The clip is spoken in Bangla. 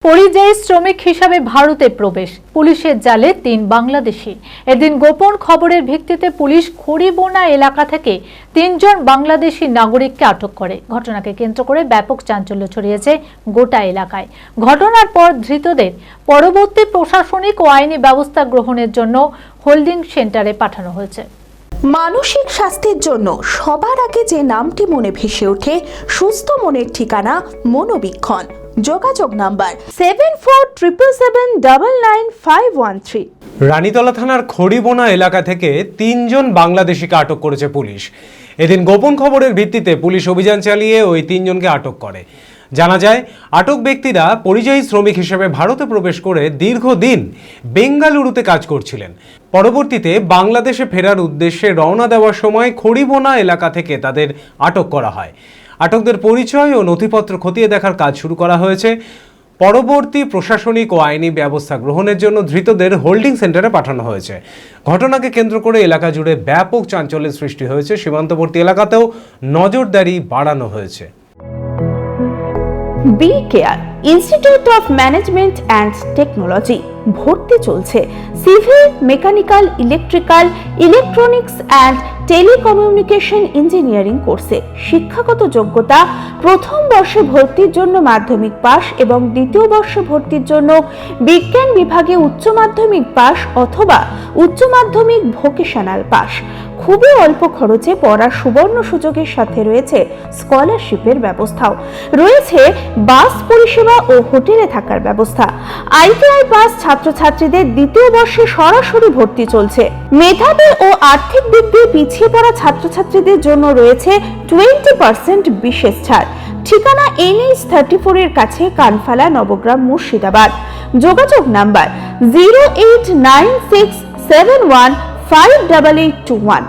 পরিযায়ী শ্রমিক হিসাবে ভারতে প্রবেশ, পুলিশের জালে ৩ বাংলাদেশি। এদিন গোপন খবরের ভিত্তিতে পুলিশ খড়িবোনা এলাকা থেকে ৩ জন বাংলাদেশি নাগরিককে আটক করে। ঘটনাকে কেন্দ্র করে ব্যাপক চাঞ্চল্য ছড়িয়েছে গোটা এলাকায়। ঘটনার পর ধৃতদের পরবর্তী প্রশাসনিক ও আইনি ব্যবস্থা গ্রহণের জন্য হোল্ডিং সেন্টারে পাঠানো হয়েছে। মানসিক স্বাস্থ্যের জন্য সবার আগে যে নামটি মনে ভেসে ওঠে, সুস্থ মনের ঠিকানা মনোবীক্ষণ। যোগাযোগ নাম্বার 7477799513। রানীতলা থানার খড়িবোনা এলাকা থেকে ৩ জন বাংলাদেশিকে আটক করেছে পুলিশ। এদিন গোপন খবরের ভিত্তিতে পুলিশ অভিযান চালিয়ে ওই ৩ জনকে আটক করে। জানা যায়, আটক ব্যক্তিরা পরিযায়ী শ্রমিক হিসেবে ভারতে প্রবেশ করে দীর্ঘদিন বেঙ্গালুরুতে কাজ করছিলেন। পরবর্তীতে বাংলাদেশে ফেরার উদ্দেশ্যে রওনা দেওয়ার সময় খড়িবোনা এলাকা থেকে তাদের আটক করা হয়। আটকদের পরিচয় ও নথিপত্র খতিয়ে দেখার কাজ শুরু করা হয়েছে। পরবর্তী প্রশাসনিক ও আইনি ব্যবস্থা গ্রহণের জন্য ধৃতদের হোল্ডিং সেন্টারে পাঠানো হয়েছে। ঘটনাকে কেন্দ্র করে এলাকা জুড়ে ব্যাপক চাঞ্চল্যের সৃষ্টি হয়েছে। সীমান্তবর্তী এলাকাতেও নজরদারি বাড়ানো হয়েছে। B care institute of management and technology ভর্তি চলছে civil, mechanical, electrical, electronics and telecommunication engineering কোর্সে। শিক্ষাগত যোগ্যতা: প্রথম বর্ষে ভর্তির জন্য মাধ্যমিক পাস এবং দ্বিতীয় বর্ষে ভর্তির জন্য বিজ্ঞান বিভাগে উচ্চ মাধ্যমিক পাস অথবা উচ্চ মাধ্যমিক ভোকেশনাল পাস। খুবই অল্প খরচে পড়ার সুবর্ণ সুযোগের সাথে রয়েছে স্কলারশিপের ব্যবস্থাও। রয়েছে বাস পরিষেবা ও হোটেলে থাকার ব্যবস্থা। আইটিআই পাস ছাত্রছাত্রীদের দ্বিতীয় বর্ষে সরাসরি ভর্তি চলছে। মেধাবী ও আর্থিক দিক দিয়ে পিছিয়ে পড়া ছাত্রছাত্রীদের জন্য রয়েছে 20% বিশেষ ছাড়। ঠিকানা NH 34 এর কাছে, কানফালা, নবগ্রাম, মুর্শিদাবাদ। যোগাযোগ নাম্বার 08967158821।